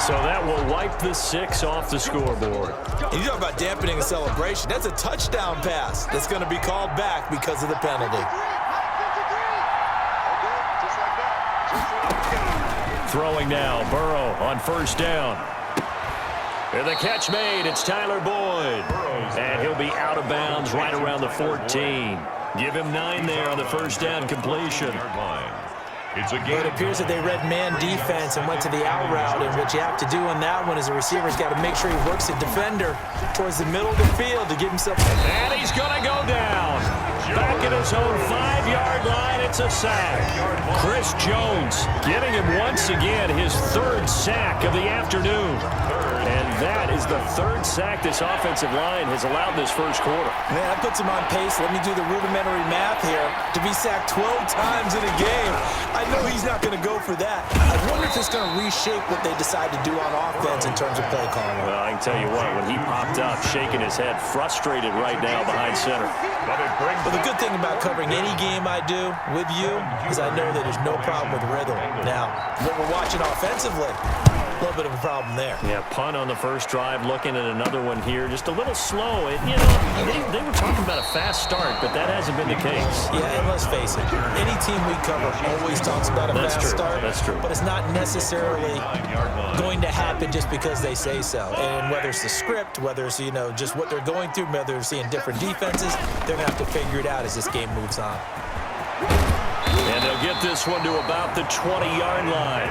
So that will wipe the 6 off the scoreboard. And you talk about dampening a celebration. That's a touchdown pass that's going to be called back because of the penalty. Throwing now, Burrow on first down. And the catch made, it's Tyler Boyd. And he'll be out of bounds right around the 14. Give him 9 there on the first down completion. It appears that they read man defense and went to the out route, and what you have to do on that one is the receiver's got to make sure he works the defender towards the middle of the field to give himself. And he's going to go down. Back at his own 5-yard line, it's a sack. Chris Jones getting him once again, his 3rd sack of the afternoon. And that is the 3rd sack this offensive line has allowed this first quarter. Man, that puts him on pace. Let me do the rudimentary math here. To be sacked 12 times in a game, I know he's not going to go for that. I wonder if it's going to reshape what they decide to do on offense in terms of play calling. Well, I can tell you what, when he popped up, shaking his head, frustrated right now behind center. But the good thing about covering any game I do with you is I know that there's no problem with rhythm. Now, what we're watching offensively, a little bit of a problem there. Yeah, punt on the first drive, looking at another one here, just a little slow. You know, they were talking about a fast start, but that hasn't been the case. Yeah, and let's face it, any team we cover always talks about a fast start. That's true. But it's not necessarily going to happen just because they say so. And whether it's the script, whether it's, you know, just what they're going through, whether they're seeing different defenses, they're going to have to figure it out as this game moves on. And they'll get this one to about the 20-yard line.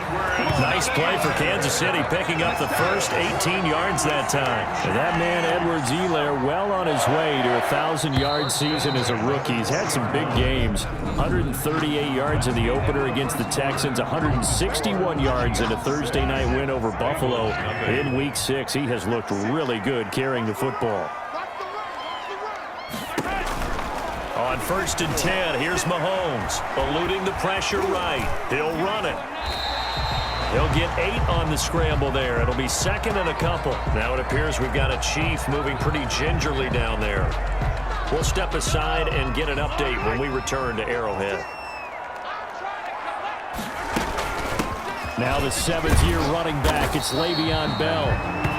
Nice play for Kansas City, picking up the first 18 yards that time. That man, Edwards-Helaire, well on his way to a 1,000-yard season as a rookie. He's had some big games. 138 yards in the opener against the Texans, 161 yards in a Thursday night win over Buffalo in Week 6. He has looked really good carrying the football. On 1st and 10, here's Mahomes, eluding the pressure right. He'll run it. He'll get 8 on the scramble there. It'll be 2nd and a couple. Now it appears we've got a Chief moving pretty gingerly down there. We'll step aside and get an update when we return to Arrowhead. Now the 7th-year running back, it's Le'Veon Bell.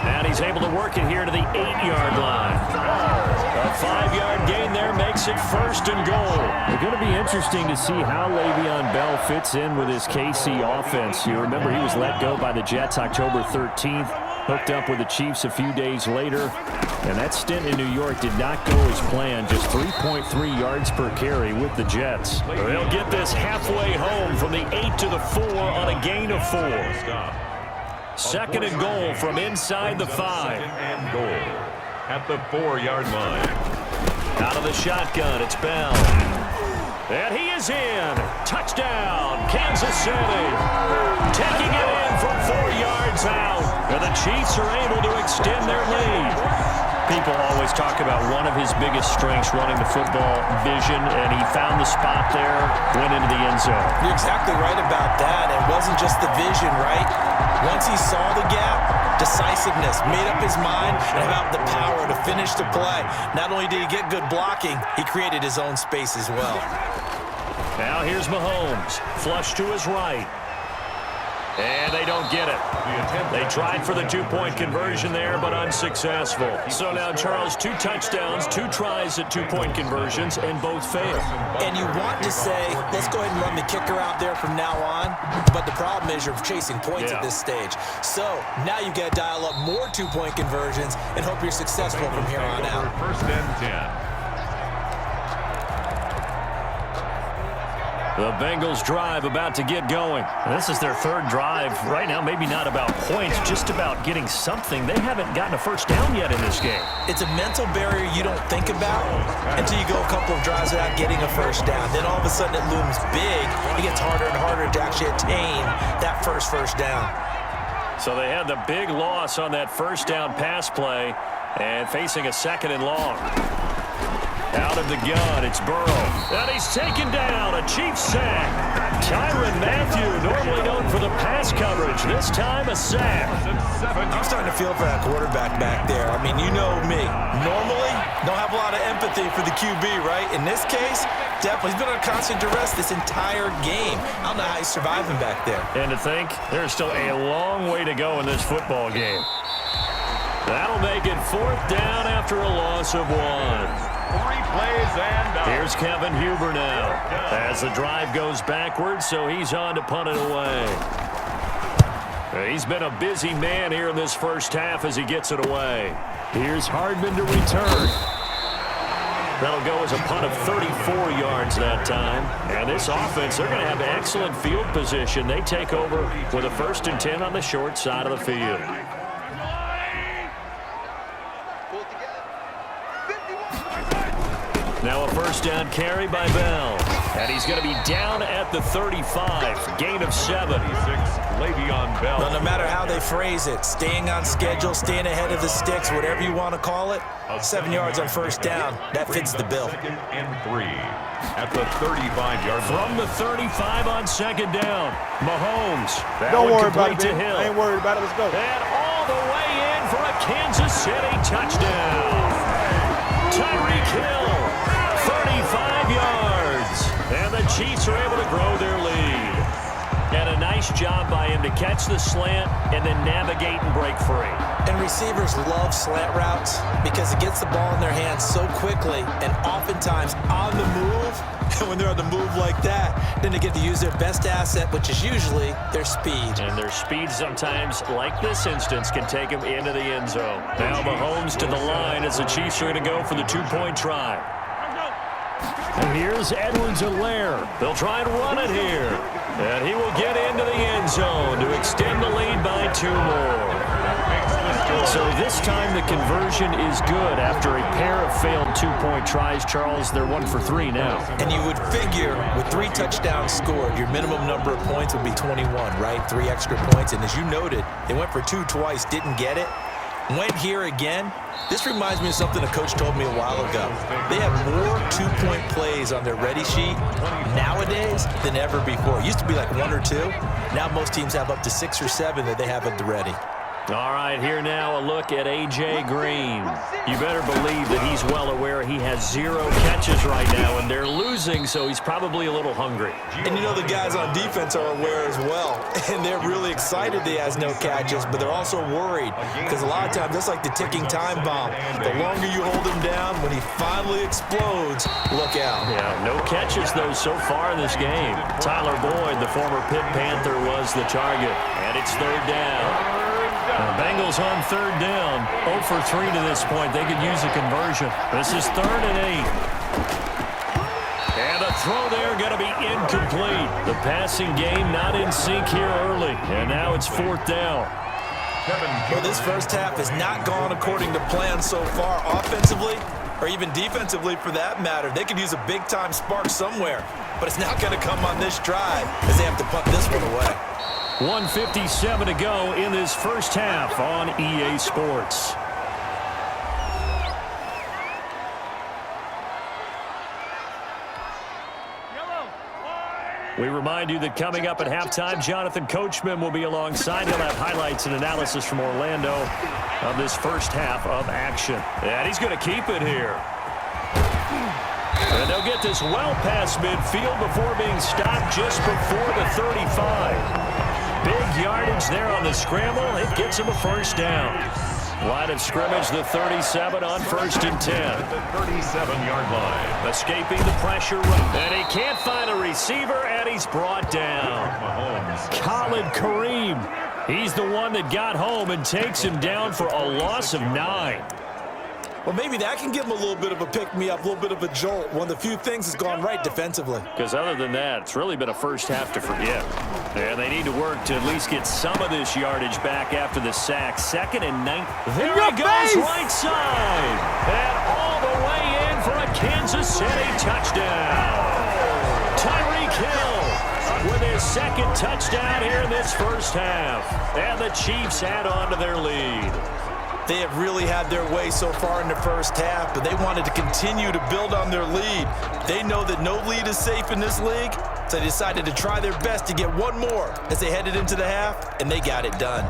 And he's able to work it here to the 8-yard line. A 5-yard gain there makes it 1st and goal. It's going to be interesting to see how Le'Veon Bell fits in with his KC offense. You remember he was let go by the Jets October 13th, hooked up with the Chiefs a few days later. And that stint in New York did not go as planned, just 3.3 yards per carry with the Jets. They'll get this halfway home from the 8 to the 4 on a gain of 4. 2nd and goal from inside the 5. And goal at the 4-yard line. Out of the shotgun, it's Bell. And he is in. Touchdown, Kansas City. Taking it in from 4 yards out. And the Chiefs are able to extend their lead. People always talk about one of his biggest strengths running the football, vision, and he found the spot there, went into the end zone. You're exactly right about that. It wasn't just the vision, right? Once he saw the gap, decisiveness, made up his mind, and about the power to finish the play. Not only did he get good blocking, he created his own space as well. Now here's Mahomes, flush to his right. And they don't get it. They tried for the 2-point conversion there, but unsuccessful. So now, Charles, 2 touchdowns, 2 tries at 2-point conversions, and both failed. And you want to say, let's go ahead and run the kicker out there from now on, but the problem is you're chasing points at this stage. So now you've got to dial up more 2-point conversions and hope you're successful from here on out. 1st and 10. The Bengals drive about to get going. This is their 3rd drive. Right now, maybe not about points, just about getting something. They haven't gotten a first down yet in this game. It's a mental barrier you don't think about until you go a couple of drives without getting a first down. Then all of a sudden it looms big. It gets harder and harder to actually attain that first down. So they had the big loss on that first down pass play and facing a 2nd and long. Out of the gun, it's Burrow. And he's taken down, a Chiefs sack. Tyrann Mathieu, normally known for the pass coverage, this time a sack. I'm starting to feel for that quarterback back there. I mean, you know me. Normally, don't have a lot of empathy for the QB, right? In this case, definitely Well, he's been on constant duress this entire game. I don't know how he's surviving back there. And to think, there's still a long way to go in this football game. That'll make it 4th down after a loss of 1. 3 plays and out. Here's Kevin Huber now as the drive goes backwards, so he's on to punt it away. He's been a busy man here in this first half as he gets it away. Here's Hardman to return. That'll go as a punt of 34 yards that time. And this offense, they're going to have excellent field position. They take over with a 1st and 10 on the short side of the field. Now a 1st down carry by Bell. And he's going to be down at the 35. Gain of 7. Le'Veon Bell. Well, no matter how they phrase it, staying on schedule, staying ahead of the sticks, whatever you want to call it, 7 yards on 1st down, that fits the bill. 2nd and 3 at the 35-yard line. From the 35 on 2nd down, Mahomes. Don't worry about it, to man. Hill. I ain't worried about it. Let's go. And all the way in for a Kansas City touchdown. Tyreek Hill, 35 yards. And the Chiefs are able to grow their lead. And a nice job by him to catch the slant and then navigate and break free. And receivers love slant routes because it gets the ball in their hands so quickly and oftentimes on the move. And when they're on the move like that, then they get to use their best asset, which is usually their speed. And their speed sometimes, like this instance, can take them into the end zone. Now Mahomes to the line as the Chiefs are going to go for the 2-point try. And here's Edwards-Helaire. They'll try and run it here. And he will get into the end zone to extend the lead by 2 more. So this time the conversion is good after a pair of failed 2-point tries. Charles, they're 1 for 3 now. And you would figure with 3 touchdowns scored, your minimum number of points would be 21, right? 3 extra points. And as you noted, they went for 2 twice, didn't get it. Went here again. This reminds me of something a coach told me a while ago. They have more 2-point plays on their ready sheet nowadays than ever before. It used to be like 1 or 2. Now most teams have up to 6 or 7 that they have at the ready. All right, here now a look at A.J. Green. You better believe that he's well aware he has 0 catches right now, and they're losing, so he's probably a little hungry. And you know the guys on defense are aware as well, and they're really excited he has no catches, but they're also worried because a lot of times that's like the ticking time bomb. The longer you hold him down, when he finally explodes, look out. Yeah, no catches, though, so far in this game. Tyler Boyd, the former Pitt Panther, was the target, and it's 3rd down. The Bengals on 3rd down. 0 for 3 to this point. They could use a conversion. This is 3rd and 8. And a throw there going to be incomplete. The passing game not in sync here early. And now it's 4th down. Well, this first half has not gone according to plan so far offensively or even defensively for that matter. They could use a big-time spark somewhere, but it's not going to come on this drive as they have to punt this one away. 1:57 to go in this first half on EA Sports. We remind you that coming up at halftime, Jonathan Coachman will be alongside. He'll have highlights and analysis from Orlando of this first half of action. And he's going to keep it here. And they'll get this well past midfield before being stopped just before the 35. Big yardage there on the scramble. It gets him a 1st down. Line of scrimmage, the 37 on 1st and 10. The 37-yard line. Escaping the pressure. And he can't find a receiver, and he's brought down. Khalid Kareem. He's the one that got home and takes him down for a loss of 9. Well, maybe that can give him a little bit of a pick-me-up, a little bit of a jolt. One of the few things that's gone right defensively. Because other than that, it's really been a first half to forget. And they need to work to at least get some of this yardage back after the sack. 2nd and 9. There he goes, right side. And all the way in for a Kansas City touchdown. Tyreek Hill with his 2nd touchdown here in this first half. And the Chiefs add on to their lead. They have really had their way so far in the first half, but they wanted to continue to build on their lead. They know that no lead is safe in this league, so they decided to try their best to get one more as they headed into the half, and they got it done.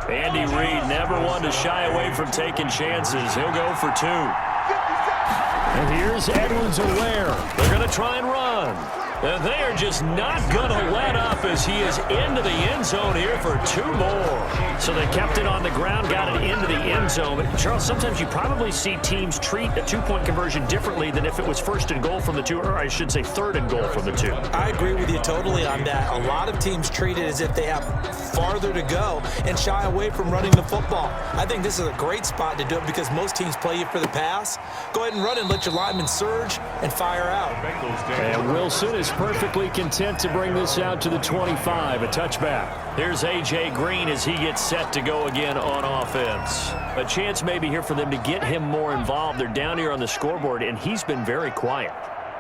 Andy Reid never one to shy away from taking chances. He'll go for 2. And here's Edwards-Helaire. They're going to try and run. And they are just not going to let up as he is into the end zone here for 2 more. So they kept it on the ground, got it into the end zone. But Charles, sometimes you probably see teams treat a 2-point conversion differently than if it was 1st and goal from the 2, or I should say 3rd and goal from the 2. I agree with you totally on that. A lot of teams treat it as if they have farther to go and shy away from running the football. I think this is a great spot to do it because most teams play you for the pass. Go ahead and run and let your linemen surge and fire out. And Wilson is perfectly content to bring this out to the 25, a touchback. Here's A.J. Green as he gets set to go again on offense. A chance maybe here for them to get him more involved. They're down here on the scoreboard, and he's been very quiet.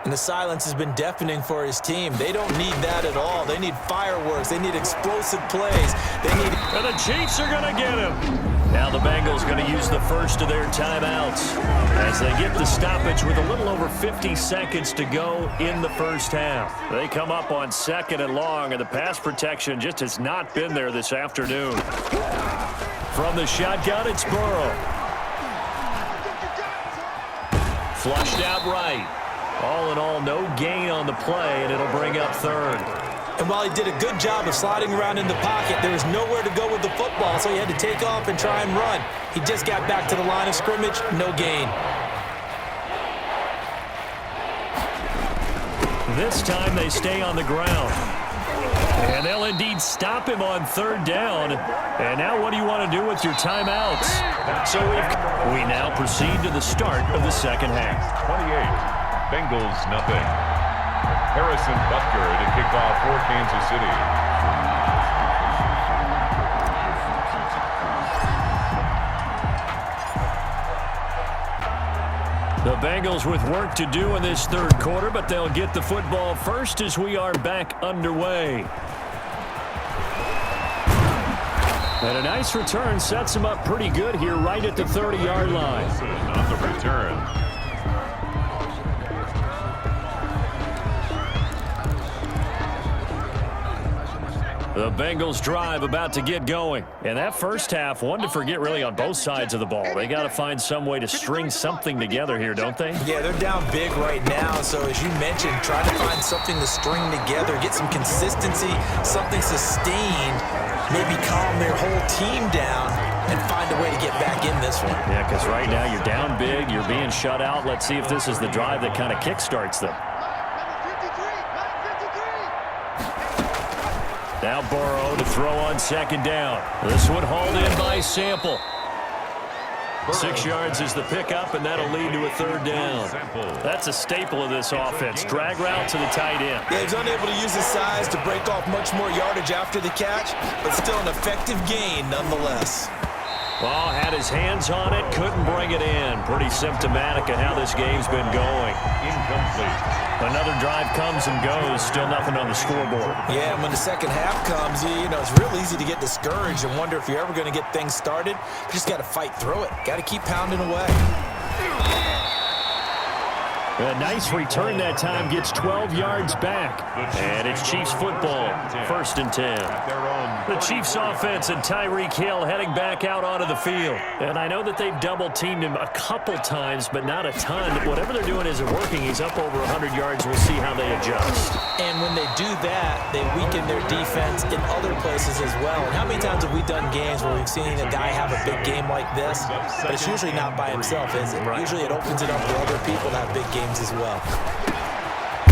And the silence has been deafening for his team. They don't need that at all. They need fireworks. They need explosive plays. And the Chiefs are going to get him. Now the Bengals going to use the first of their timeouts as they get the stoppage with a little over 50 seconds to go in the first half. They come up on 2nd and long, and the pass protection just has not been there this afternoon. From the shotgun, it's Burrow. Flushed out right. All in all, no gain on the play, and it'll bring up 3rd. And while he did a good job of sliding around in the pocket, there was nowhere to go with the football, so he had to take off and try and run. He just got back to the line of scrimmage, no gain. This time they stay on the ground. And they'll indeed stop him on 3rd down. And now what do you want to do with your timeouts? So we now proceed to the start of the second half. 28. Bengals nothing. Harrison Butker to kick off for Kansas City. The Bengals with work to do in this 3rd quarter, but they'll get the football first as we are back underway. And a nice return sets him up pretty good here right at the 30-yard line. On the return. The Bengals drive about to get going. And that first half, one to forget really on both sides of the ball. They got to find some way to string something together here, don't they? Yeah, they're down big right now. So as you mentioned, trying to find something to string together, get some consistency, something sustained, maybe calm their whole team down and find a way to get back in this one. Yeah, because right now you're down big, you're being shut out. Let's see if this is the drive that kind of kickstarts them. Now Burrow to throw on 2nd down. This one hauled in by Sample. 6 yards is the pickup, and that'll lead to a 3rd down. That's a staple of this offense. Drag route to the tight end. Yeah, he's unable to use his size to break off much more yardage after the catch, but still an effective gain nonetheless. Ball had his hands on it, couldn't bring it in. Pretty symptomatic of how this game's been going. Incomplete. Another drive comes and goes, still nothing on the scoreboard. Yeah, and when the second half comes, you know, it's real easy to get discouraged and wonder if you're ever going to get things started. You just got to fight through it. Got to keep pounding away. A nice return that time, gets 12 yards back. And it's Chiefs football, 1st and 10. The Chiefs offense and Tyreek Hill heading back out onto the field. And I know that they've double-teamed him a couple times, but not a ton. Whatever they're doing isn't working. He's up over 100 yards. We'll see how they adjust. And when they do that, they weaken their defense in other places as well. And how many times have we done games where we've seen a guy have a big game like this? But it's usually not by himself, is it? Right. Usually it opens it up for other people to have big games as well.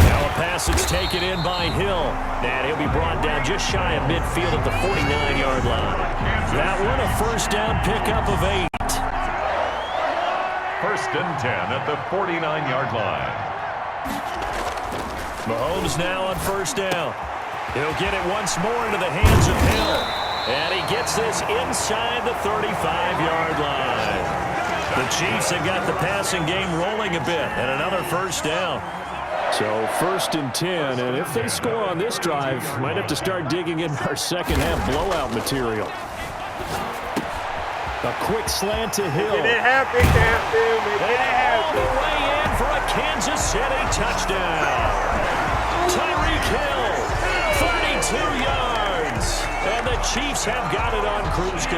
Now a pass that's taken in by Hill. And he'll be brought down just shy of midfield at the 49-yard line. That one a 1st down pickup of 8. 1st and 10 at the 49-yard line. Mahomes now on 1st down. He'll get it once more into the hands of Hill. And he gets this inside the 35-yard line. The Chiefs have got the passing game rolling a bit, and another 1st down. So 1st and 10, and if they score on this drive, might have to start digging in our second half blowout material. A quick slant to Hill. Make it happen, Captain. Make it happen. All the way in for a Kansas City touchdown. Tyreek Hill, 32 yards. And the Chiefs have got it on cruise control.